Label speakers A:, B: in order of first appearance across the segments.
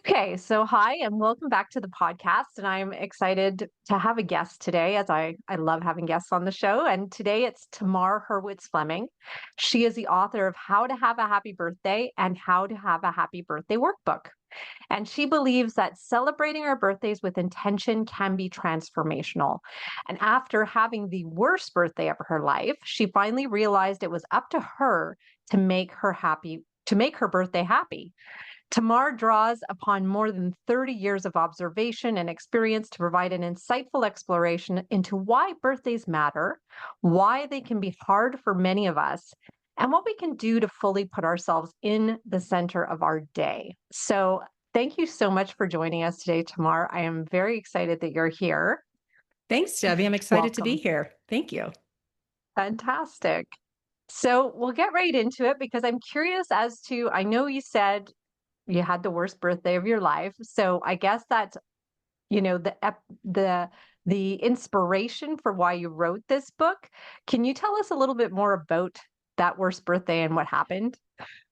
A: Okay, so hi and welcome back to the podcast. And I'm excited to have a guest today, as I love having guests on the show. And today it's Tamar Hurwitz-Fleming. She is the author of How to Have a Happy Birthday and How to Have a Happy Birthday Workbook. And she believes that celebrating our birthdays with intention can be transformational. And after having the worst birthday of her life, she finally realized it was up to her to make her happy, to make her birthday happy. Tamar draws upon more than 30 years of observation and experience to provide an insightful exploration into why birthdays matter, why they can be hard for many of us, and what we can do to fully put ourselves in the center of our day. So, thank you so much for joining us today, Tamar. I am very excited that you're here.
B: Thanks, Debbie. I'm excited to be
A: Welcome.
B: here. Thank you.
A: Fantastic. So, we'll get right into it because I'm curious as to, I know you said you had the worst birthday of your life. So I guess that's, the inspiration for why you wrote this book. Can you tell us a little bit more about that worst birthday and what happened?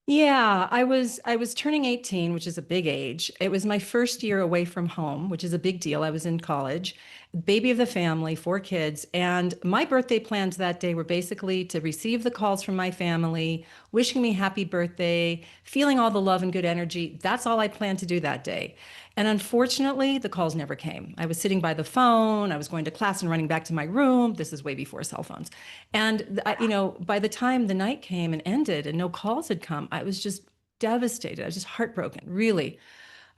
B: Yeah, I was turning 18, which is a big age. It was my first year away from home, which is a big deal. I was in college, baby of the family, four kids, and my birthday plans that day were basically to receive the calls from my family, wishing me happy birthday, feeling all the love and good energy. That's all I planned to do that day. And unfortunately, the calls never came. I was sitting by the phone, I was going to class and running back to my room. This is way before cell phones. And by the time the night came and ended and no calls had come, I was just devastated. I was just heartbroken, really.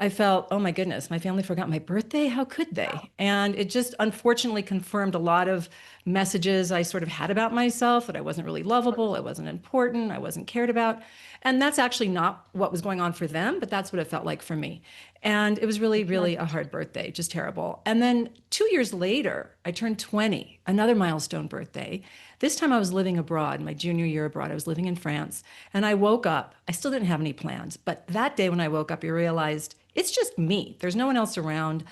B: I felt, oh my goodness, my family forgot my birthday. How could they? And it just unfortunately confirmed a lot of messages I sort of had about myself, that I wasn't really lovable, I wasn't important, I wasn't cared about. And that's actually not what was going on for them, but that's what it felt like for me. And it was really, really a hard birthday, just terrible. And then 2 years later, I turned 20, another milestone birthday. This time I was living abroad, my junior year abroad. I was living in France. And I woke up. I still didn't have any plans. But that day when I woke up, I realized it's just me. There's no one else around.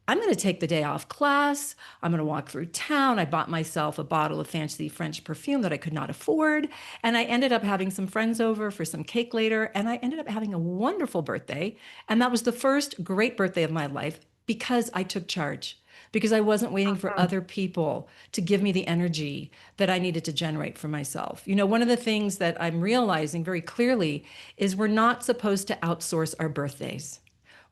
B: I'm going to take the day off class. I'm going to walk through town. I bought myself a bottle of fancy French perfume that I could not afford. And I ended up having some friends over for some cake later. And I ended up having a wonderful birthday. And that was the first great birthday of my life because I took charge, because I wasn't waiting for
A: Mhm.
B: other people to give me the energy that I needed to generate for myself. You know, one of the things that I'm realizing very clearly is we're not supposed to outsource our birthdays.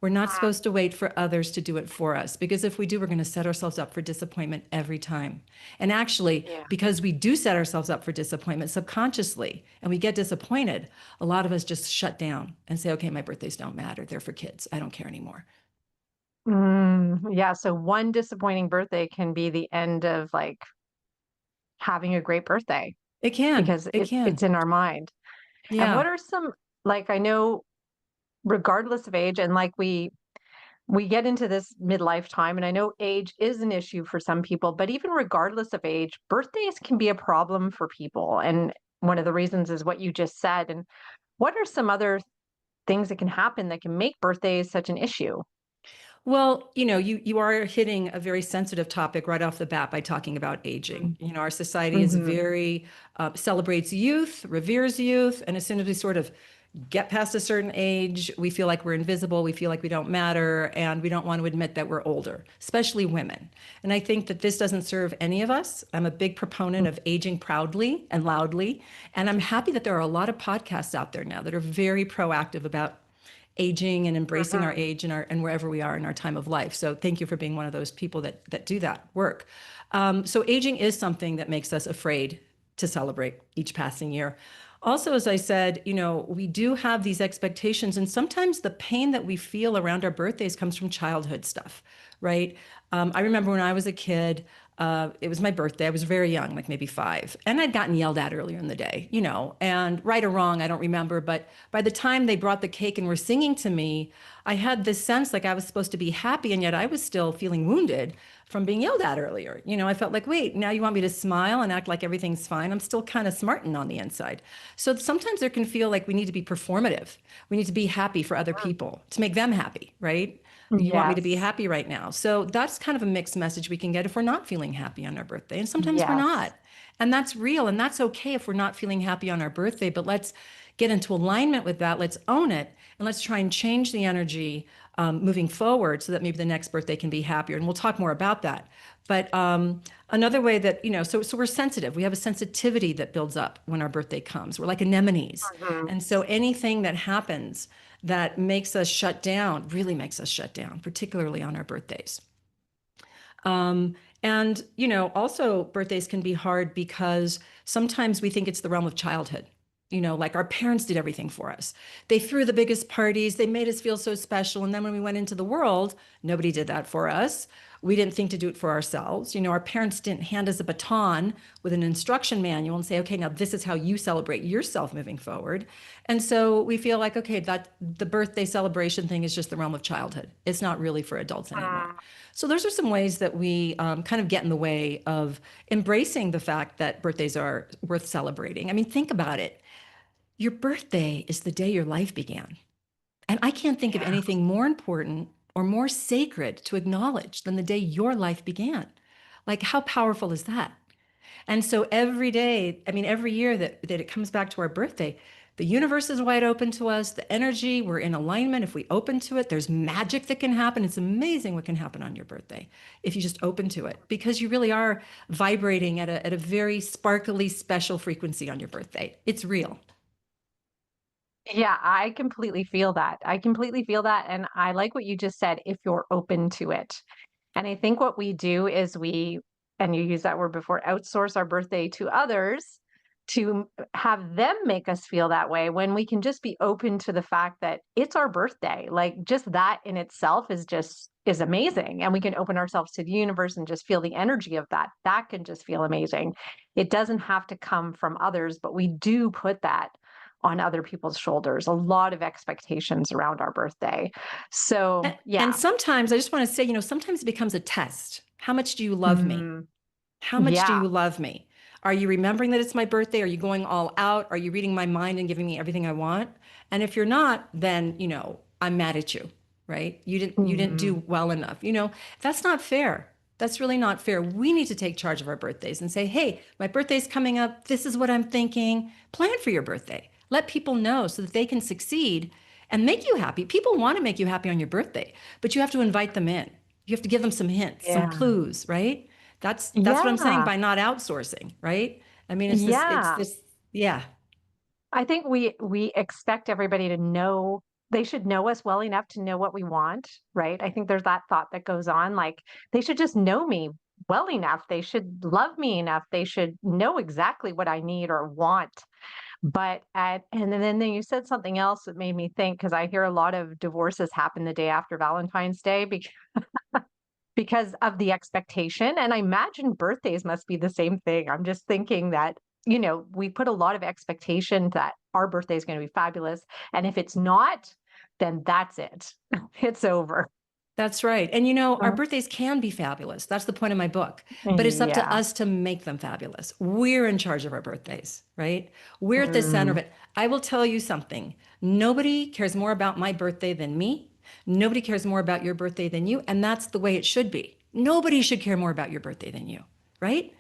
B: We're not supposed to wait for others to do it for us because if we do, we're going to set ourselves up for disappointment every time. And actually,
A: Yeah.
B: because we do set ourselves up for disappointment subconsciously and we get disappointed, a lot of us just shut down and say, okay, my birthdays don't matter. They're for kids. I don't care anymore.
A: Yeah. So one disappointing birthday can be the end of like having a great birthday
B: It can.
A: because
B: It
A: it's
B: can.
A: in our mind. And
B: Yeah.
A: what are some, like, I know, regardless of age, and like we get into this midlife time, and I know age is an issue for some people, but even regardless of age, birthdays can be a problem for people. And one of the reasons is what you just said. And what are some other things that can happen that can make birthdays such an issue?
B: Well, you are hitting a very sensitive topic right off the bat by talking about aging. You know, our society is
A: Mm-hmm.
B: very celebrates youth, reveres youth, and as soon as we sort of get past a certain age, we feel like we're invisible, we feel like we don't matter, and we don't want to admit that we're older, especially women. And I think that this doesn't serve any of us. I'm a big proponent of aging proudly and loudly, and I'm happy that there are a lot of podcasts out there now that are very proactive about aging and embracing our
A: Mm-hmm.
B: age and wherever we are in our time of life. So thank you for being one of those people that do that work. So aging is something that makes us afraid to celebrate each passing year. Also, as I said, we do have these expectations, and sometimes the pain that we feel around our birthdays comes from childhood stuff, right? I remember when I was a kid, it was my birthday. I was very young, like maybe 5. And I'd gotten yelled at earlier in the day, and right or wrong, I don't remember. But by the time they brought the cake and were singing to me, I had this sense like I was supposed to be happy. And yet I was still feeling wounded from being yelled at earlier. I felt like, wait, now you want me to smile and act like everything's fine? I'm still kind of smarting on the inside. So sometimes there can feel like we need to be performative. We need to be happy for other people to make them happy, right? You want me to be
A: Yes.
B: happy right now. So that's kind of a mixed message we can get if we're not feeling happy on our birthday. And sometimes we're
A: Yes.
B: not. And that's real. And that's okay if we're not feeling happy on our birthday. But let's get into alignment with that. Let's own it, and let's try and change the energy moving forward so that maybe the next birthday can be happier. And we'll talk more about that. But another way that, so we're sensitive. We have a sensitivity that builds up when our birthday comes. We're like anemones.
A: Mhm.
B: And so anything that happens that makes us shut down really makes us shut down, particularly on our birthdays. And, also birthdays can be hard because sometimes we think it's the realm of childhood. Like our parents did everything for us. They threw the biggest parties, they made us feel so special. And then when we went into the world, nobody did that for us. We didn't think to do it for ourselves. Our parents didn't hand us a baton with an instruction manual and say, okay, now this is how you celebrate yourself moving forward. And so we feel like, okay, that the birthday celebration thing is just the realm of childhood. It's not really for adults anymore. So those are some ways that we kind of get in the way of embracing the fact that birthdays are worth celebrating. I mean, think about it. Your birthday is the day your life began. And I can't think of
A: Yeah.
B: anything more important or more sacred to acknowledge than the day your life began. Like, how powerful is that? And so every day, I mean, every year that it comes back to our birthday, the universe is wide open to us. The energy, we're in alignment. If we open to it, there's magic that can happen. It's amazing what can happen on your birthday if you just open to it, because you really are vibrating at a very sparkly, special frequency on your birthday. It's real.
A: Yeah, I completely feel that. I completely feel that. And I like what you just said, if you're open to it. And I think what we do is and you used that word before, outsource our birthday to others to have them make us feel that way when we can just be open to the fact that it's our birthday. Like just that in itself is amazing. And we can open ourselves to the universe and just feel the energy of that. That can just feel amazing. It doesn't have to come from others, but we do put that on other people's shoulders, a lot of expectations around our birthday. So,
B: And
A: yeah.
B: sometimes I just want to say, sometimes it becomes a test. How much do you love me?
A: Mm,
B: How much do
A: yeah.
B: you love me? Are you remembering that it's my birthday? Are you going all out? Are you reading my mind and giving me everything I want? And if you're not, then, I'm mad at you, right? You didn't
A: Mm,
B: do well enough. That's not fair. That's really not fair. We need to take charge of our birthdays and say, "Hey, my birthday's coming up. This is what I'm thinking." Plan for your birthday. Let people know so that they can succeed and make you happy. People want to make you happy on your birthday, but you have to invite them in. You have to give them some hints, some
A: yeah.
B: clues, right? That's what I'm saying
A: Yeah.
B: by not outsourcing, right? I mean, it's
A: Yeah.
B: this, yeah,
A: I think we expect everybody to know they should know us well enough to know what we want, right? I think there's that thought that goes on like they should just know me well enough. They should love me enough. They should know exactly what I need or want. And then you said something else that made me think because I hear a lot of divorces happen the day after Valentine's Day because of the expectation. And I imagine birthdays must be the same thing. I'm just thinking that, we put a lot of expectation that our birthday is going to be fabulous. And if it's not, then that's it. It's over.
B: that's right. And our birthdays can be fabulous. That's the point of my book. But it's up to
A: Yeah.
B: us to make them fabulous. We're in charge of our birthdays, right? We're at the center
A: Mm,
B: of it. I will tell you something. Nobody cares more about my birthday than me. Nobody cares more about your birthday than you. And that's the way it should be. Nobody should care more about your birthday than you, right?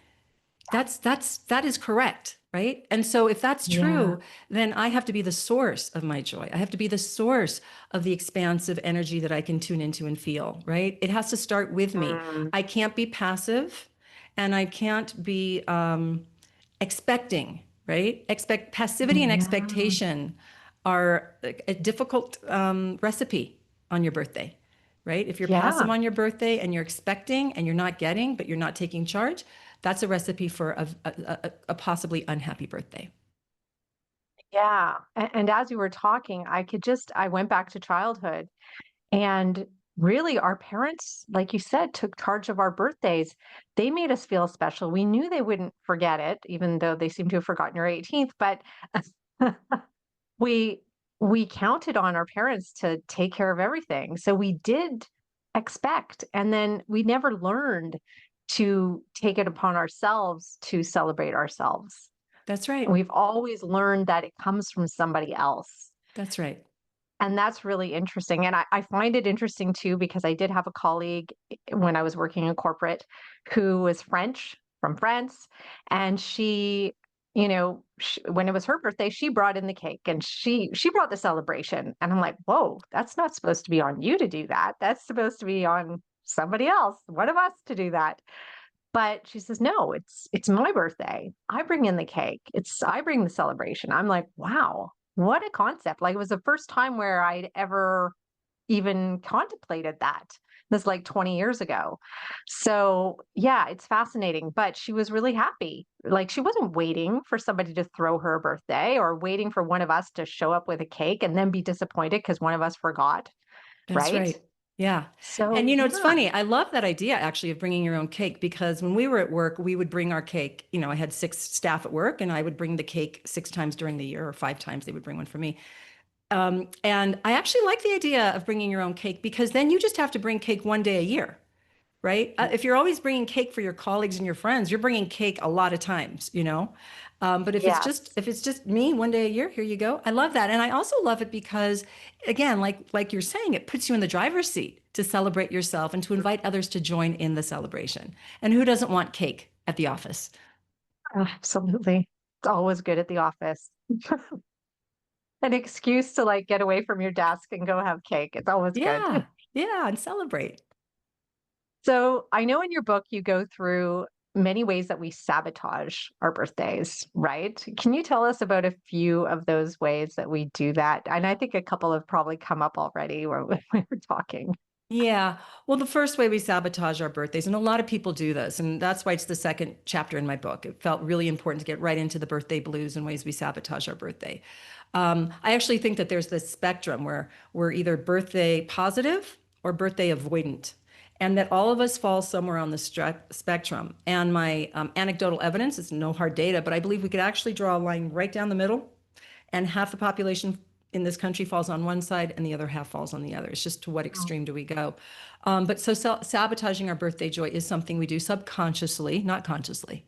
B: That is correct, right? And so if that's
A: yeah.
B: true, then I have to be the source of my joy. I have to be the source of the expansive energy that I can tune into and feel, right? It has to start with me.
A: Mm,
B: I can't be passive, and I can't be expecting, right? Expect passivity and
A: yeah.
B: expectation are a difficult recipe on your birthday, right? If you're
A: Yeah.
B: passive on your birthday and you're expecting and you're not getting, but you're not taking charge, that's a recipe for a possibly unhappy birthday.
A: Yeah. And as you were talking, I went back to childhood. And really, our parents, like you said, took charge of our birthdays. They made us feel special. We knew they wouldn't forget it, even though they seem to have forgotten your 18th. But we we counted on our parents to take care of everything. So we did expect, and then we never learned to take it upon ourselves to celebrate ourselves.
B: That's right.
A: We've always learned that it comes from somebody else.
B: That's right.
A: And that's really interesting. And I find it interesting too, because I did have a colleague when I was working in corporate who was French from France. And when it was her birthday, she brought in the cake and she brought the celebration. And I'm like, whoa, that's not supposed to be on you to do that. That's supposed to be on somebody else, one of us to do that. But she says, no, it's my birthday. I bring in the cake. I bring the celebration. I'm like, wow, what a concept. Like it was the first time where I'd ever even contemplated that. This like 20 years ago. So yeah, it's fascinating. But she was really happy. Like she wasn't waiting for somebody to throw her a birthday or waiting for one of us to show up with a cake and then be disappointed because one of us forgot.
B: That's
A: Right.
B: right. Yeah.
A: So
B: And it's
A: yeah.
B: funny. I love that idea actually of bringing your own cake because when we were at work, we would bring our cake. I had 6 staff at work and I would bring the cake 6 times during the year or 5 times they would bring one for me. And I actually like the idea of bringing your own cake because then you just have to bring cake one day a year, right? If you're always bringing cake for your colleagues and your friends, you're bringing cake a lot of times. But if it's just
A: Yes.
B: if it's just me one day a year, here you go. I love that, and I also love it because, again, like you're saying, it puts you in the driver's seat to celebrate yourself and to invite others to join in the celebration. And who doesn't want cake at the office?
A: Absolutely. It's always good at the office. An excuse to like get away from your desk and go have cake. It's always good.
B: Yeah, yeah, and celebrate.
A: So I know in your book you go through many ways that we sabotage our birthdays, right? Can you tell us about a few of those ways that we do that? And I think a couple have probably come up already when we were talking.
B: Yeah. Well, the first way we sabotage our birthdays, and a lot of people do this, and that's why it's the second chapter in my book. It felt really important to get right into the birthday blues and ways we sabotage our birthday. I actually think that there's this spectrum where we're either birthday positive or birthday avoidant, and that all of us fall somewhere on the spectrum. And my anecdotal evidence is no hard data, but I believe we could actually draw a line right down the middle and half the population in this country falls on one side and the other half falls on the other. It's just to what
A: Oh.
B: extreme do we go? But so sabotaging our birthday joy is something we do subconsciously, not consciously.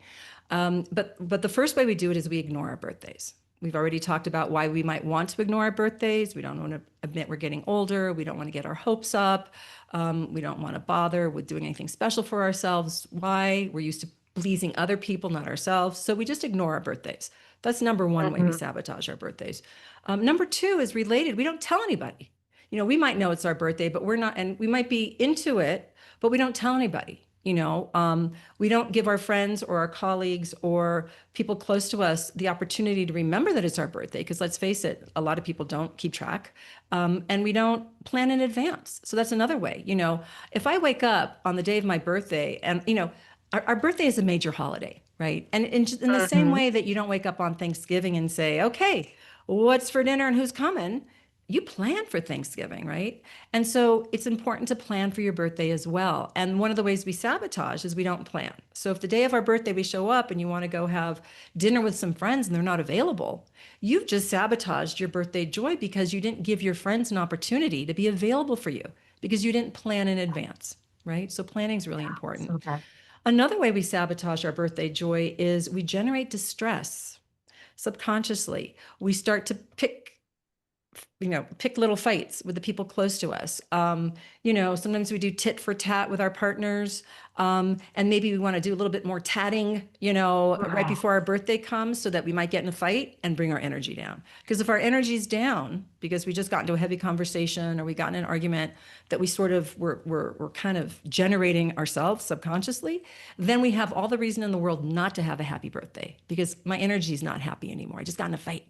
B: But the first way we do it is we ignore our birthdays. We've already talked about why we might want to ignore our birthdays. We don't want to admit we're getting older. We don't want to get our hopes up. We don't want to bother with doing anything special for ourselves. Why? We're used to pleasing other people, not ourselves. So we just ignore our birthdays. That's number one way we
A: Mhm.
B: sabotage our birthdays. Number two is related. We don't tell anybody. We might know it's our birthday, but we're not, and we might be into it, but we don't tell anybody. We don't give our friends or our colleagues or people close to us the opportunity to remember that it's our birthday. Because let's face it, a lot of people don't keep track, and we don't plan in advance. So that's another way. If I wake up on the day of my birthday, and our birthday is a major holiday, right? And in the same
A: Mhm.
B: way that you don't wake up on Thanksgiving and say, okay, what's for dinner and who's coming? You plan for Thanksgiving, right? And so it's important to plan for your birthday as well. And one of the ways we sabotage is we don't plan. So if the day of our birthday we show up and you want to go have dinner with some friends and they're not available, you've just sabotaged your birthday joy because you didn't give your friends an opportunity to be available for you because you didn't plan in advance, right? So planning is really important.
A: So good.
B: Another way we sabotage our birthday joy is we generate distress subconsciously. We start to pick little fights with the people close to us. Sometimes we do tit for tat with our partners. And maybe we want to do a little bit more tatting, right
A: Oh,
B: before our birthday comes so that we might get in a fight and bring our energy down. Because if our energy's down, because we just got into a heavy conversation or we got in an argument that we sort of were kind of generating ourselves subconsciously, then we have all the reason in the world not to have a happy birthday because my energy is not happy anymore. I just got in a fight.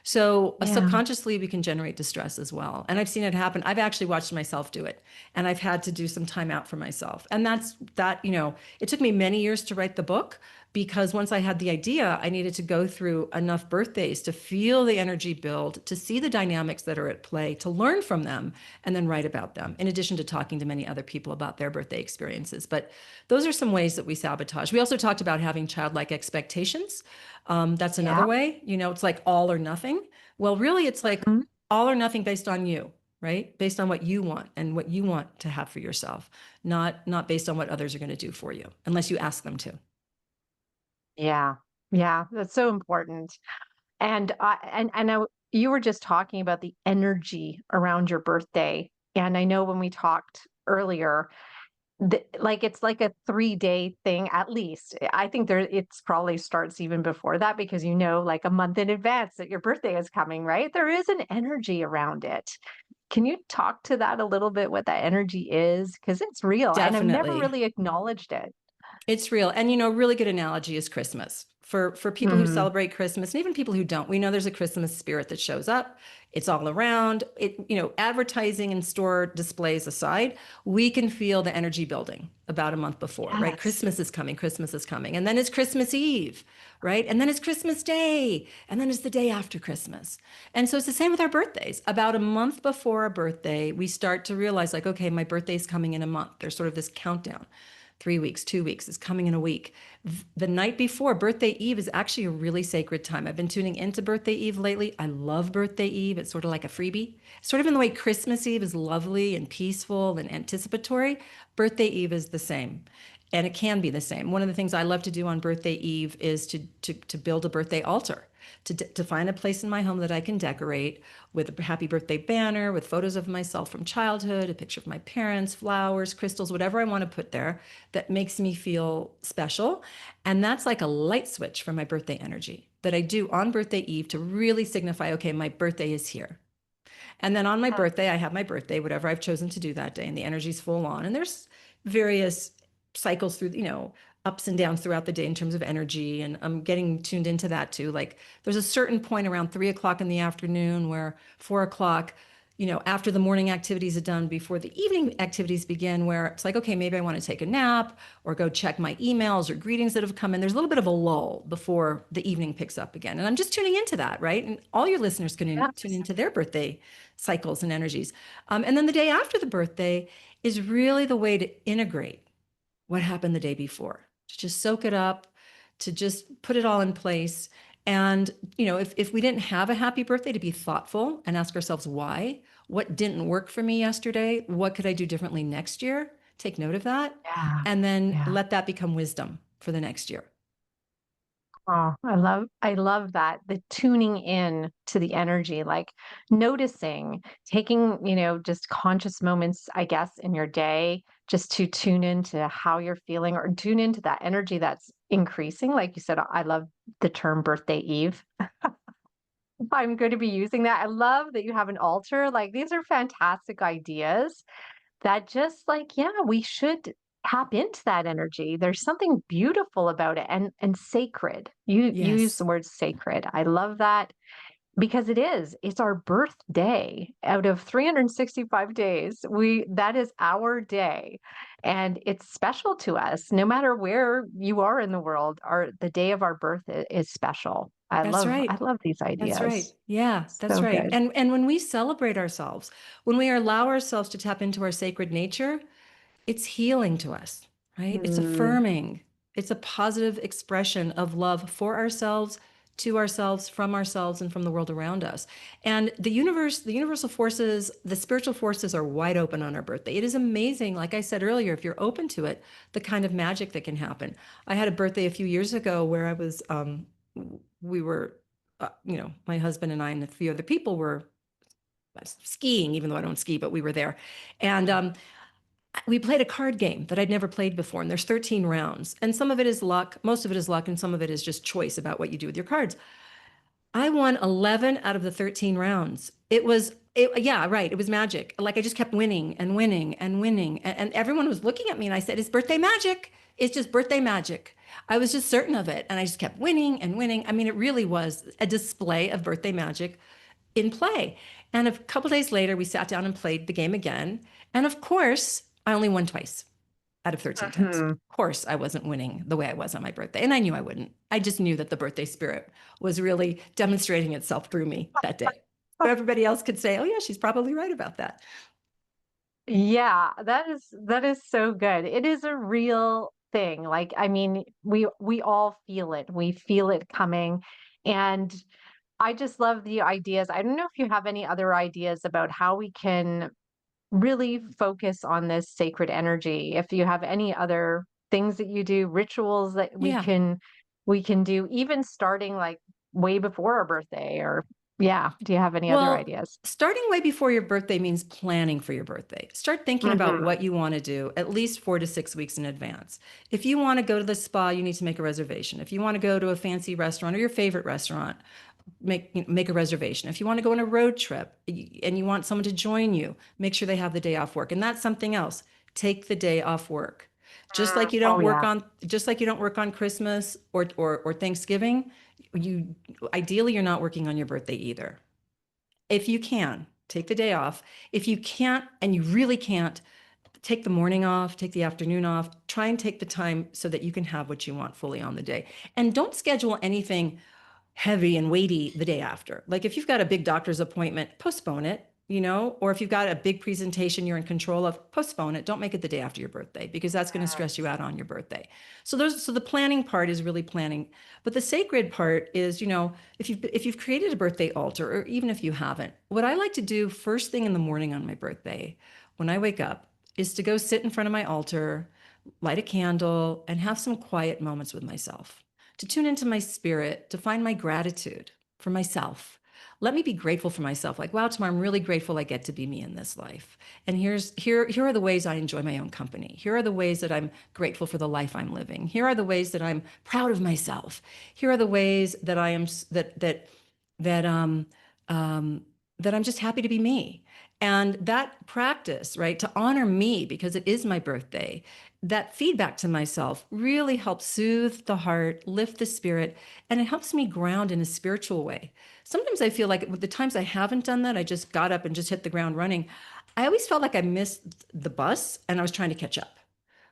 B: So
A: yeah.
B: subconsciously, we can generate distress as well. And I've seen it happen. I've actually watched myself do it. And I've had to do some time out for myself. And it took me many years to write the book because once I had the idea, I needed to go through enough birthdays to feel the energy build, to see the dynamics that are at play, to learn from them, and then write about them, in addition to talking to many other people about their birthday experiences. But those are some ways that we sabotage. We also talked about having childlike expectations. That's another
A: Yeah.
B: way. It's like all or nothing. Well, really, it's like
A: Mhm.
B: all or nothing based on you, right? Based on what you want and what you want to have for yourself, not based on what others are going to do for you, unless you ask them to.
A: Yeah. Yeah. That's so important. You were just talking about the energy around your birthday. And I know when we talked earlier, like it's like a 3-day thing at least. I think it's probably starts even before that because like a month in advance that your birthday is coming, right? There is an energy around it. Can you talk to that a little bit, what that energy is? Because it's real and I've never
B: Definitely.
A: really acknowledged it.
B: It's real. And a really good analogy is Christmas. For people who
A: Mm,
B: celebrate Christmas and even people who don't, we know there's a Christmas spirit that shows up. It's all around. Advertising and store displays aside, we can feel the energy building about a month before, right?
A: yes.
B: Christmas is coming, Christmas is coming. And then it's Christmas Eve, right? And then it's Christmas Day, and then it's the day after Christmas. And so it's the same with our birthdays. About a month before our birthday, we start to realize like, okay, my birthday's coming in a month. There's sort of this countdown. 3 weeks, 2 weeks, is coming in a week. The night before, birthday eve, is actually a really sacred time. I've been tuning into birthday eve lately. I love birthday eve. It's sort of like a freebie. Sort of in the way Christmas eve is lovely and peaceful and anticipatory, birthday eve is the same. And it can be the same. One of the things I love to do on birthday eve is to build a birthday altar, to find a place in my home that I can decorate with a happy birthday banner, with photos of myself from childhood, a picture of my parents, flowers, crystals, whatever I want to put there that makes me feel special. And that's like a light switch for my birthday energy that I do on birthday eve to really signify, okay, my birthday is here. And then on my birthday, I have my birthday, whatever I've chosen to do that day, and the energy's full on. And there's various cycles through, ups and downs throughout the day in terms of energy. And I'm getting tuned into that too. Like there's a certain point around 3 o'clock in the afternoon where 4 o'clock, after the morning activities are done, before the evening activities begin, where it's like, okay, maybe I want to take a nap or go check my emails or greetings that have come in. There's a little bit of a lull before the evening picks up again. And I'm just tuning into that, right? And all your listeners can tune
A: Yes.
B: into their birthday cycles and energies. And then the day after the birthday is really the way to integrate what happened the day before, to just soak it up, to just put it all in place. And, if we didn't have a happy birthday, to be thoughtful and ask ourselves why, what didn't work for me yesterday? What could I do differently next year? Take note of that.
A: Yeah.
B: And then
A: Yeah.
B: let that become wisdom for the next year.
A: Oh, I love that. The tuning in to the energy, like noticing, taking, just conscious moments, I guess, in your day, just to tune into how you're feeling or tune into that energy that's increasing. Like you said, I love the term birthday eve. I'm going to be using that. I love that you have an altar. Like these are fantastic ideas that just like, yeah, we should tap into that energy. There's something beautiful about it and sacred. You use
B: Yes,
A: the word sacred. I love that because it's our birthday. Out of 365 days, we that is our day. And it's special to us. No matter where you are in the world, our the day of our birth is special. I
B: that's
A: love I
B: right.
A: love these
B: That's right.
A: ideas.
B: Yeah, that's
A: So
B: right.
A: good.
B: And when we celebrate ourselves, when we allow ourselves to tap into our sacred nature, it's healing to us, right? It's
A: Mm,
B: affirming. It's a positive expression of love for ourselves, to ourselves, and from the world around us. And the universe, the universal forces, the spiritual forces are wide open on our birthday. It is amazing, like I said earlier, if you're open to it, the kind of magic that can happen. I had a birthday a few years ago where we were, my husband and I and a few other people were skiing, even though I don't ski, but we were there. And we played a card game that I'd never played before, and there's 13 rounds. And some of it is luck, most of it is luck, and some of it is just choice about what you do with your cards. I won 11 out of the 13 rounds. Yeah, right. It was magic. Like I just kept winning and winning and winning. And everyone was looking at me, and I said, it's birthday magic. It's just birthday magic. I was just certain of it. And I just kept winning and winning. I mean, it really was a display of birthday magic in play. And a couple days later, we sat down and played the game again. And of course, I only won twice out of 13 times.
A: mhm.
B: Of course, I wasn't winning the way I was on my birthday. And I knew I wouldn't. I just knew that the birthday spirit was really demonstrating itself through me that day. So everybody else could say, oh, yeah, she's probably right about that.
A: Yeah, that is so good. It is a real thing. Like, I mean, we all feel it. We feel it coming. And I just love the ideas. I don't know if you have any other ideas about how we can really focus on this sacred energy. If you have any other things that you do, rituals that we
B: Yeah.
A: can we can do, even starting like way before our birthday or Yeah. Do you have any other
B: Well,
A: ideas?
B: starting way before your birthday means planning for your birthday. Start thinking about
A: Hmm.
B: what you want to do at least 4 to 6 weeks in advance. If you want to go to the spa, you need to make a reservation. If you want to go to a fancy restaurant or your favorite restaurant, make a reservation. If you want to go on a road trip and you want someone to join you, make sure they have the day off work. And that's something else. Take the day off work.
A: Oh, yeah.
B: Just like you don't work on Christmas or Thanksgiving, you ideally you're not working on your birthday either. If you can, take the day off. If you can't and you really can't, take the morning off, take the afternoon off, try and take the time so that you can have what you want fully on the day. And don't schedule anything heavy and weighty the day after. Like if you've got a big doctor's appointment, postpone it, or if you've got a big presentation you're in control of, postpone it. Don't make it the day after your birthday because that's going to stress you out on your birthday. So the planning part is really planning, but the sacred part is, if you've created a birthday altar or even if you haven't, what I like to do first thing in the morning on my birthday when I wake up is to go sit in front of my altar, light a candle, and have some quiet moments with myself, to tune into my spirit, to find my gratitude for myself. Let me be grateful for myself. Like, wow, Tamar, I'm really grateful I get to be me in this life. And here are the ways I enjoy my own company. Here are the ways that I'm grateful for the life I'm living. Here are the ways that I'm proud of myself. Here are the ways that I am that um, that I'm just happy to be me. And that practice, right, to honor me because it is my birthday, that feedback to myself really helps soothe the heart, lift the spirit, and it helps me ground in a spiritual way. Sometimes I feel like with the times I haven't done that, I just got up and just hit the ground running. I always felt like I missed the bus and I was trying to catch up.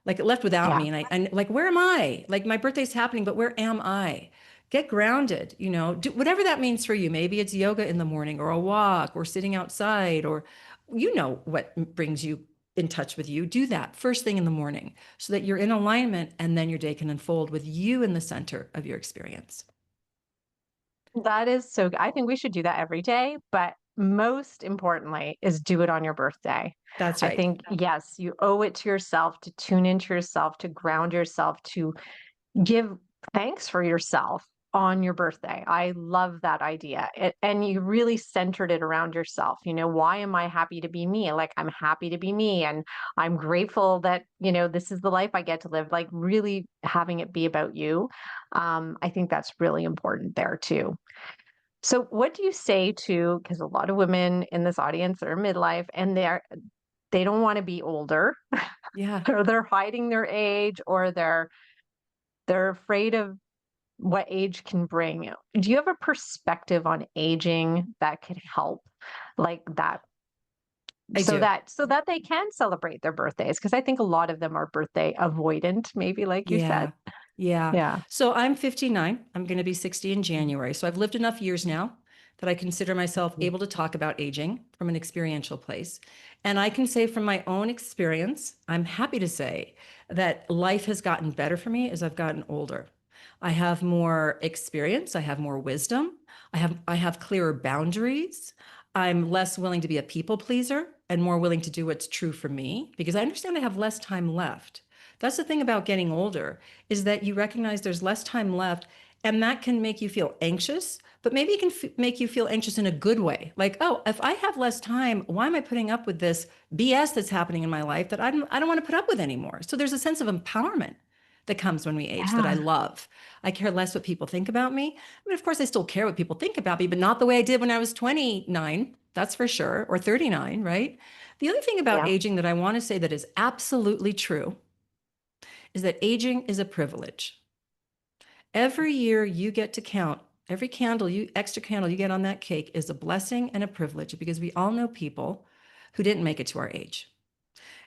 B: Like it left without
A: Yeah.
B: me. And like, where am I? Like my birthday's happening, but where am I? Get grounded, do whatever that means for you. Maybe it's yoga in the morning or a walk or sitting outside or what brings you in touch with you. Do that first thing in the morning so that you're in alignment and then your day can unfold with you in the center of your experience.
A: That is so I think we should do that every day, but most importantly is do it on your birthday.
B: That's
A: I
B: right.
A: think, yes, you owe it to yourself to tune into yourself, to ground yourself, to give thanks for yourself on your birthday. I love that idea. And you really centered it around yourself. Why am I happy to be me? Like, I'm happy to be me. And I'm grateful that, this is the life I get to live, like, really having it be about you. I think that's really important there too. So, what do you say to, because a lot of women in this audience are midlife and they don't want to be older,
B: Yeah.
A: or they're hiding their age, or they're afraid of what age can bring. Do you have a perspective on aging that could help, like that,
B: I
A: so
B: do.
A: that they can celebrate their birthdays? Because I think a lot of them are birthday avoidant, maybe, like you said.
B: Yeah. Yeah.
A: Yeah.
B: So I'm 59. I'm going to be 60 in January. So I've lived enough years now that I consider myself able to talk about aging from an experiential place. And I can say from my own experience, I'm happy to say that life has gotten better for me as I've gotten older. I have more experience, I have more wisdom, I have clearer boundaries. I'm less willing to be a people pleaser and more willing to do what's true for me because I understand I have less time left. That's the thing about getting older is that you recognize there's less time left and that can make you feel anxious, but maybe it can make you feel anxious in a good way. Like, oh, if I have less time, why am I putting up with this BS that's happening in my life that I don't want to put up with anymore? So there's a sense of empowerment that comes when we age that I
A: Yeah.
B: love. I care less what people think about me. I mean, of course, I still care what people think about me, but not the way I did when I was 29, that's for sure, or 39, right? The other thing about
A: Yeah.
B: aging that I want to say that is absolutely true is that aging is a privilege. Every year you get to count, every extra candle you get on that cake is a blessing and a privilege because we all know people who didn't make it to our age.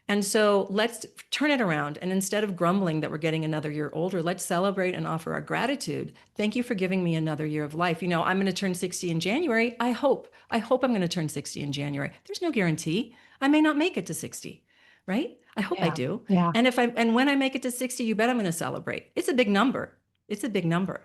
B: And so let's turn it around. And instead of grumbling that we're getting another year older, let's celebrate and offer our gratitude. Thank you for giving me another year of life. I'm going to turn 60 in January. I hope I'm going to turn 60 in January. There's no guarantee. I may not make it to 60, right? I hope I
A: Yeah.
B: do.
A: Yeah.
B: And when I make it to 60, you bet I'm going to celebrate. It's a big number. It's a big number.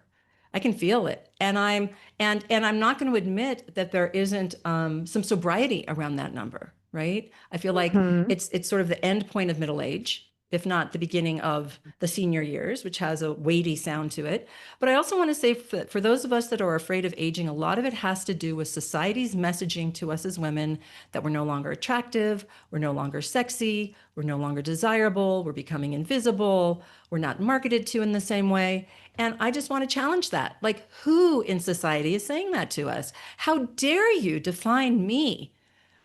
B: I can feel it. And I'm not going to admit that there isn't some sobriety around that number, right? I feel like
A: Mhm.
B: it's sort of the end point of middle age if not the beginning of the senior years, which has a weighty sound to it. But I also want to say for those of us that are afraid of aging, a lot of it has to do with society's messaging to us as women that we're no longer attractive, we're no longer sexy, we're no longer desirable, we're becoming invisible, we're not marketed to in the same way. And I just want to challenge that. Like, who in society is saying that to us? How dare you define me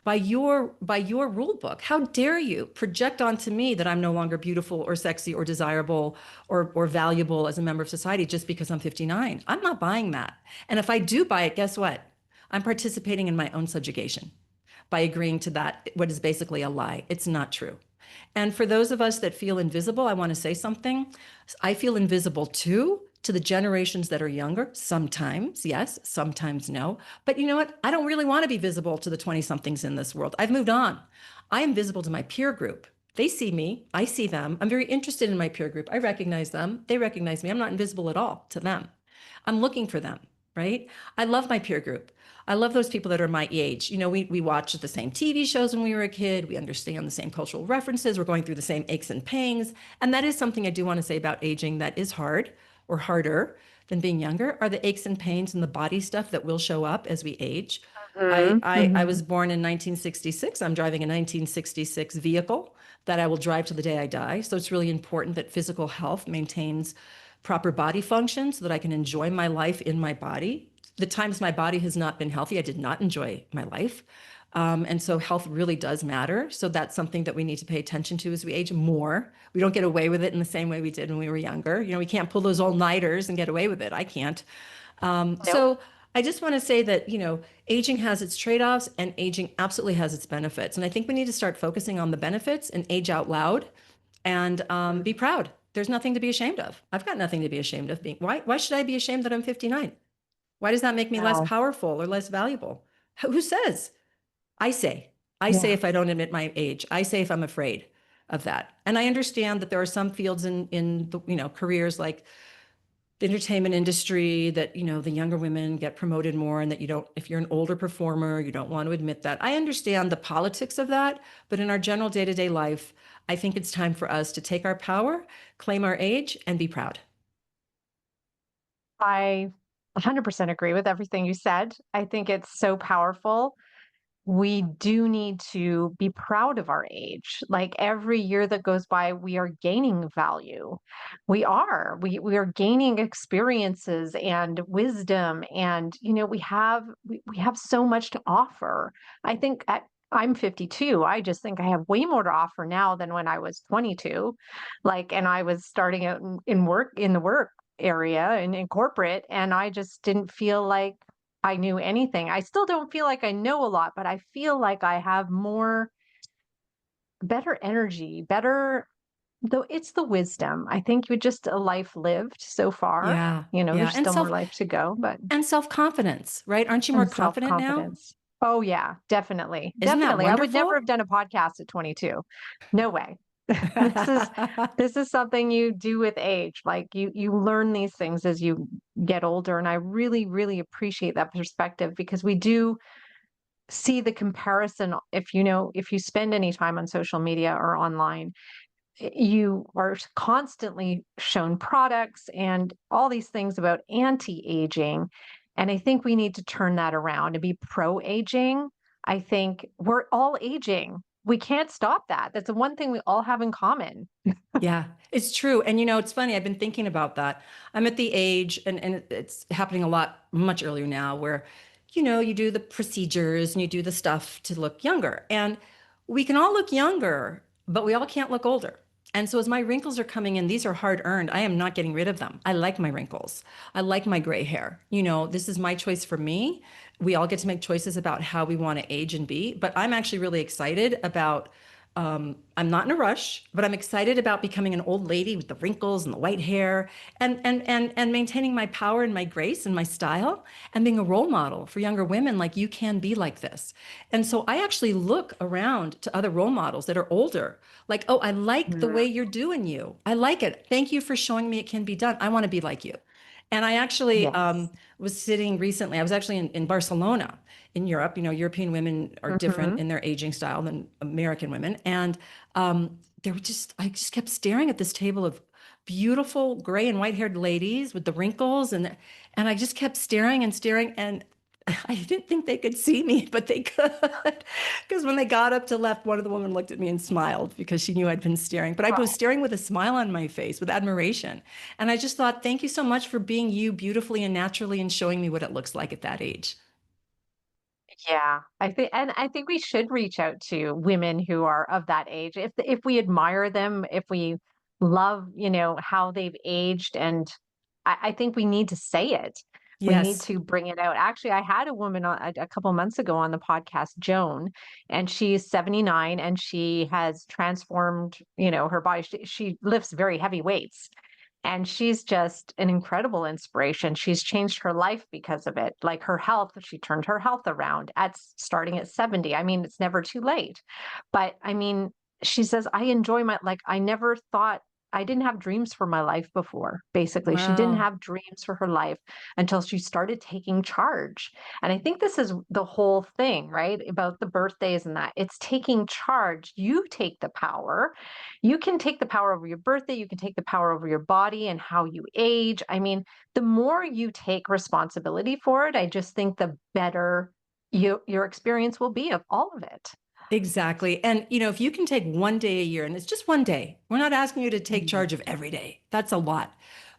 B: by your rule book? How dare you project onto me that I'm no longer beautiful or sexy or desirable or valuable as a member of society just because I'm 59? I'm not buying that. And if I do buy it, guess what? I'm participating in my own subjugation by agreeing to that, what is basically a lie. It's not true. And for those of us that feel invisible, I want to say something. I feel invisible too, to the generations that are younger. Sometimes, yes, sometimes no. But you know what? I don't really want to be visible to the 20 somethings in this world. I've moved on. I am visible to my peer group. They see me, I see them. I'm very interested in my peer group. I recognize them, they recognize me. I'm not invisible at all to them. I'm looking for them, right? I love my peer group. I love those people that are my age. You know, we watched the same TV shows when we were a kid. We understand the same cultural references. We're going through the same aches and pangs. And that is something I do want to say about aging that is hard or harder than being younger, are the aches and pains and the body stuff that will show up as we age. I,
A: Mhm,
B: I, I
A: mhm.
B: was born in 1966. I'm driving a 1966 vehicle that I will drive to the day I die. So it's really important that physical health maintains proper body function so that I can enjoy my life in my body. The times my body has not been healthy, I did not enjoy my life. And so health really does matter. So that's something that we need to pay attention to as we age more. We don't get away with it in the same way we did when we were younger. You know, we can't pull those all-nighters and get away with it. I can't.
A: Nope.
B: So I just want to say that, aging has its trade-offs and aging absolutely has its benefits. And I think we need to start focusing on the benefits and age out loud and be proud. There's nothing to be ashamed of. I've got nothing to be ashamed of being. Why should I be ashamed that I'm 59? Why does that make me less
A: No.
B: powerful or less valuable? Who says? I say. I say
A: Yeah.
B: if I don't admit my age. I say if I'm afraid of that. And I understand that there are some fields in the, careers like the entertainment industry that, the younger women get promoted more and that you don't, if you're an older performer, you don't want to admit that. I understand the politics of that, but in our general day-to-day life, I think it's time for us to take our power, claim our age, and be proud.
A: I 100% agree with everything you said. I think it's so powerful. We do need to be proud of our age. Like every year that goes by, we are gaining value. We are. We are gaining experiences and wisdom, and we have so much to offer. I think I'm 52. I just think I have way more to offer now than when I was 22. Like, and I was starting out in work in the work area and in corporate, and I just didn't feel like I knew anything. I still don't feel like I know a lot, but I feel like I have more better energy, better though it's the wisdom. I think you just a life lived so far.
B: Yeah, yeah.
A: There's still more life to go, but
B: And self-confidence, right? Aren't you more
A: and
B: confident now?
A: self-confidence. Oh yeah, definitely.
B: Isn't that
A: Definitely. I would never have
B: wonderful?
A: done a podcast at 22. No way. This is this is something you do with age. Like you learn these things as you get older, and I really really appreciate that perspective because we do see the comparison. If you spend any time on social media or online, you are constantly shown products and all these things about anti-aging, and I think we need to turn that around and be pro-aging. I think we're all aging. We can't stop that. That's the one thing we all have in common.
B: Yeah, it's true. And it's funny, I've been thinking about that. I'm at the age, and it's happening a lot much earlier now, where, you do the procedures and you do the stuff to look younger. And we can all look younger, but we all can't look older. And so as my wrinkles are coming in, these are hard earned. I am not getting rid of them. I like my wrinkles. I like my gray hair. This is my choice for me. We all get to make choices about how we want to age and be, but I'm actually really excited about I'm not in a rush, but I'm excited about becoming an old lady with the wrinkles and the white hair and maintaining my power and my grace and my style and being a role model for younger women like you can be like this. And so I actually look around to other role models that are older, like, oh, I like the way
A: Mhm.
B: you're doing you. I like it. Thank you for showing me it can be done. I want to be like you. And I actually
A: Yes.
B: was sitting recently, I was actually in Barcelona in Europe. You know, European women are different
A: Hmm.
B: in their aging style than American women. And I just kept staring at this table of beautiful gray and white haired ladies with the wrinkles. And I just kept staring and staring. And I didn't think they could see me, but they could. Because when they got up to left, one of the women looked at me and smiled because she knew I'd been staring. But I was
A: Oh,
B: staring with a smile on my face, with admiration. And I just thought, thank you so much for being you beautifully and naturally and showing me what it looks like at that age.
A: yeah. I think we should reach out to women who are of that age. If we admire them, if we love, how they've aged, and I think we need to say it. We need
B: Yes.
A: to bring it out. Actually, I had a woman on a couple months ago on the podcast, Joan, and she's 79 and she has transformed, her body. She lifts very heavy weights. And she's just an incredible inspiration. She's changed her life because of it. Like her health, she turned her health around at starting at 70. I mean, it's never too late. But I mean, she says, I enjoy I never thought I didn't have dreams for my life before. Basically, she didn't
B: Wow.
A: have dreams for her life until she started taking charge. And I think this is the whole thing, right? About the birthdays and that it's taking charge. You take the power. You can take the power over your birthday. You can take the power over your body and how you age. I mean, the more you take responsibility for it, I just think the better your experience will be of all of it.
B: Exactly. And, you know, if you can take one day a year, and it's just one day, we're not asking you to take
A: Mhm.
B: charge of every day. That's a lot.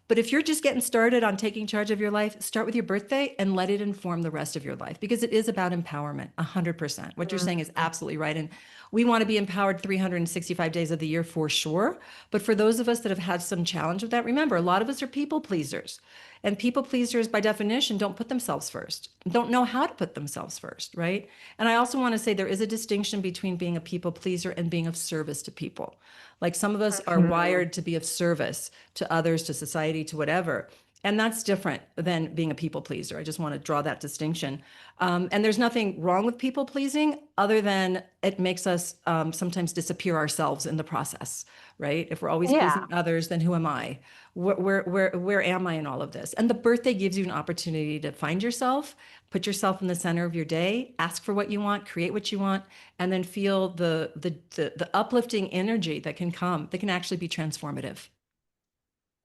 B: But if you're just getting started on taking charge of your life, start with your birthday and let it inform the rest of your life because it is about empowerment, 100%. What you're saying is
A: Mhm.
B: absolutely right. And we want to be empowered 365 days of the year for sure. But for those of us that have had some challenge with that, remember, a lot of us are people pleasers. And people pleasers, by definition, don't put themselves first, don't know how to put themselves first, right? And I also want to say there is a distinction between being a people pleaser and being of service to people. Like some of us are
A: Mhm.
B: wired to be of service to others, to society, to whatever. And that's different than being a people pleaser. I just want to draw that distinction. And there's nothing wrong with people pleasing other than it makes us sometimes disappear ourselves in the process, right? If we're always
A: Yeah.
B: pleasing others, then who am I? Where am I in all of this? And the birthday gives you an opportunity to find yourself, put yourself in the center of your day, ask for what you want, create what you want, and then feel the uplifting energy that can come, that can actually be transformative.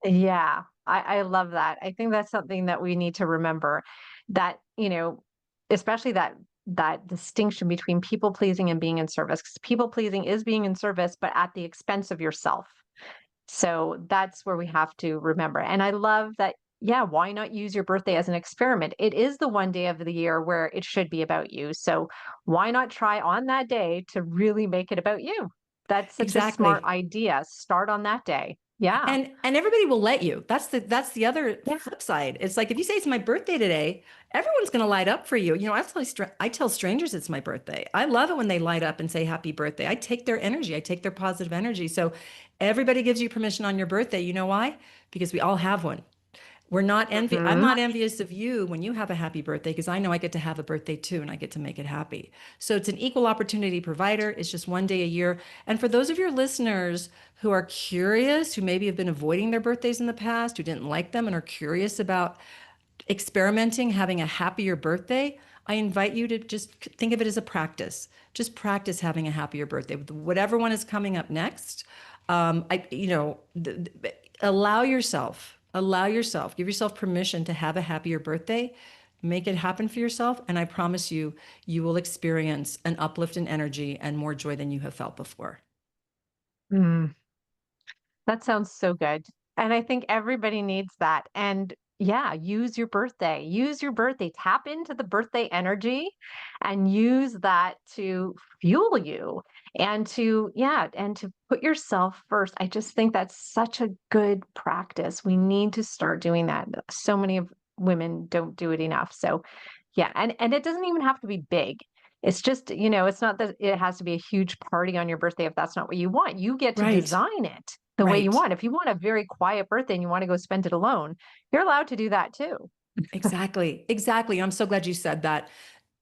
A: Yeah, I love that. I think that's something that we need to remember that, especially that distinction between people pleasing and being in service. Because people pleasing is being in service, but at the expense of yourself. So that's where we have to remember. And I love that, yeah, why not use your birthday as an experiment? It is the one day of the year where it should be about you. So why not try on that day to really make it about you? That's such a smart
B: Exactly.
A: idea. Start on that day. Yeah.
B: And everybody will let you. That's the other
A: Yeah.
B: flip side. It's like if you say it's my birthday today, everyone's going to light up for you. You know, I tell strangers it's my birthday. I love it when they light up and say happy birthday. I take their energy. I take their positive energy. So everybody gives you permission on your birthday. You know why? Because we all have one. I'm
A: Mhm.
B: not envious of you when you have a happy birthday because I know I get to have a birthday too and I get to make it happy. So it's an equal opportunity provider. It's just one day a year. And for those of your listeners who are curious, who maybe have been avoiding their birthdays in the past, who didn't like them and are curious about experimenting, having a happier birthday, I invite you to just think of it as a practice. Just practice having a happier birthday. Whatever one is coming up next, allow yourself, give yourself permission to have a happier birthday. Make it happen for yourself. And I promise you, you will experience an uplift in energy and more joy than you have felt before.
A: Mm, that sounds so good. And I think everybody needs that. And yeah, use your birthday. Use your birthday. Tap into the birthday energy and use that to fuel you and to put yourself first. I just think that's such a good practice. We need to start doing that. So many of women don't do it enough. So yeah, and it doesn't even have to be big. It's just, it's not that it has to be a huge party on your birthday if that's not what you want. You get to
B: Right,
A: design it the way you
B: right.
A: want. If you want a very quiet birthday and you want to go spend it alone, you're allowed to do that too.
B: Exactly. Exactly. I'm so glad you said that.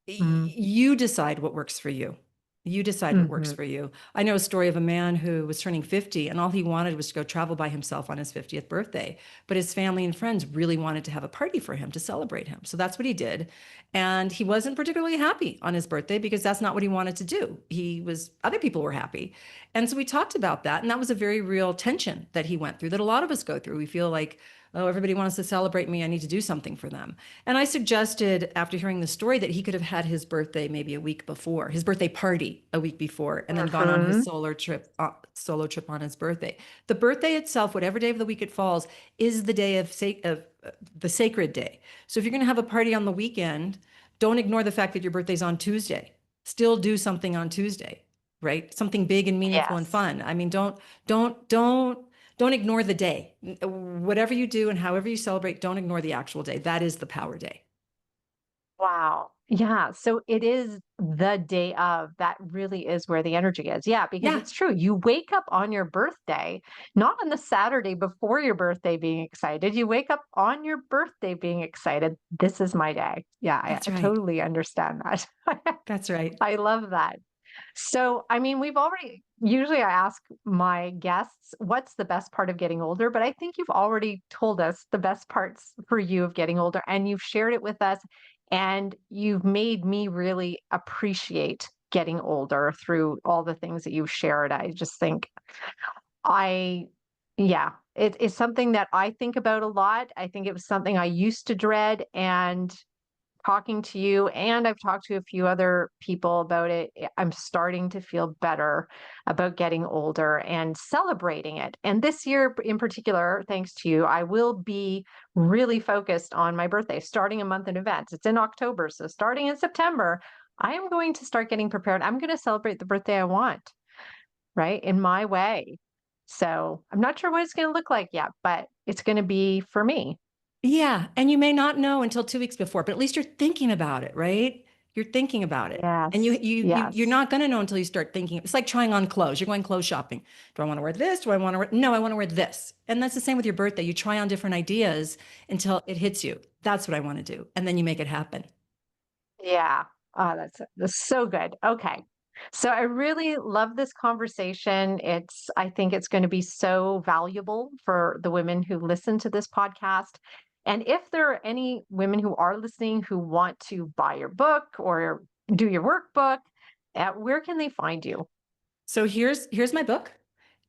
A: Mm.
B: You decide what works for you. You decide what works
A: Mhm.
B: for you. I know a story of a man who was turning 50 and all he wanted was to go travel by himself on his 50th birthday. But his family and friends really wanted to have a party for him to celebrate him. So that's what he did. And he wasn't particularly happy on his birthday because that's not what he wanted to do. Other people were happy. And so we talked about that. And that was a very real tension that he went through that a lot of us go through. We feel like, oh, everybody wants to celebrate me. I need to do something for them. And I suggested, after hearing the story, that he could have had his birthday maybe a week before, his birthday party a week before, and then gone on his
A: Mhm.
B: solo trip on his birthday. The birthday itself, whatever day of the week it falls, is the day of the sacred day. So if you're going to have a party on the weekend, don't ignore the fact that your birthday's on Tuesday. Still do something on Tuesday, right? Something big and meaningful and
A: Yes.
B: fun. I mean, don't ignore the day. Whatever you do and however you celebrate, don't ignore the actual day. That is the power day.
A: Wow. Yeah. So it is the day of, that really is where the energy is. Yeah, because
B: Yeah,
A: it's true. You wake up on your birthday, not on the Saturday before your birthday being excited. You wake up on your birthday being excited. This is my day. Yeah,
B: that's
A: I
B: right.
A: totally understand that.
B: That's right.
A: I love that. So, I mean, usually I ask my guests, what's the best part of getting older? But I think you've already told us the best parts for you of getting older, and you've shared it with us, and you've made me really appreciate getting older through all the things that you've shared. I just think I, yeah, it's something that I think about a lot. I think it was something I used to dread, and talking to you, and I've talked to a few other people about it, I'm starting to feel better about getting older and celebrating it. And this year in particular, thanks to you, I will be really focused on my birthday, starting a month in advance. It's in October. So starting in September, I am going to start getting prepared. I'm going to celebrate the birthday I want, right? In my way. So I'm not sure what it's going to look like yet, but it's going to be for me.
B: Yeah, and you may not know until 2 weeks before, but at least you're thinking about it, right? You're thinking about it. And
A: Yes.
B: you're
A: Yes.
B: not going to know until you start thinking. It's like trying on clothes. You're going clothes shopping. Do I want to wear this? Do I want to wear No, I want to wear this. And that's the same with your birthday. You try on different ideas until it hits you. That's what I want to do. And then you make it happen.
A: Yeah. Oh, that's so good. Okay. So I really love this conversation. I think it's going to be so valuable for the women who listen to this podcast. And if there are any women who are listening who want to buy your book or do your workbook, where can they find you?
B: So here's my book.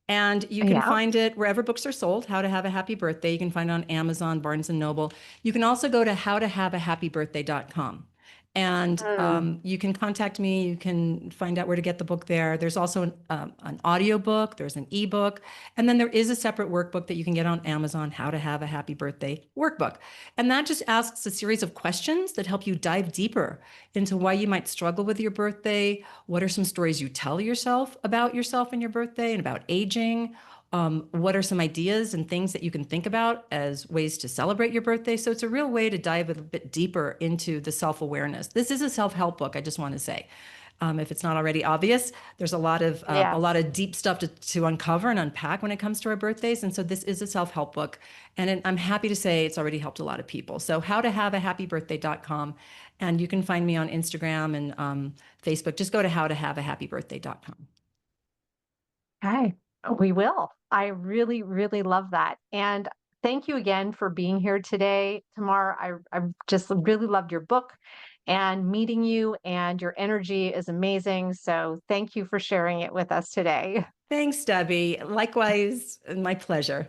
B: And you can
A: Yeah.
B: find it wherever books are sold, How to Have a Happy Birthday. You can find it on Amazon, Barnes and Noble. You can also go to howtohaveahappybirthday.com. And
A: Mm.
B: you can contact me. You can find out where to get the book there. There's also an audio book. There's an ebook. And then there is a separate workbook that you can get on Amazon, How to Have a Happy Birthday workbook. And that just asks a series of questions that help you dive deeper into why you might struggle with your birthday. What are some stories you tell yourself about yourself and your birthday and about aging? What are some ideas and things that you can think about as ways to celebrate your birthday? So it's a real way to dive a bit deeper into the self-awareness. This is a self-help book, I just want to say. If it's not already obvious, there's a lot
A: Yes.
B: of deep stuff to uncover and unpack when it comes to our birthdays. And so this is a self-help book. And I'm happy to say it's already helped a lot of people. So howtohaveahappybirthday.com. And you can find me on Instagram and Facebook. Just go to howtohaveahappybirthday.com.
A: Okay. We will. I really, really love that. And thank you again for being here today, Tamar. I just really loved your book and meeting you, and your energy is amazing. So thank you for sharing it with us today.
B: Thanks, Debbie. Likewise, my pleasure.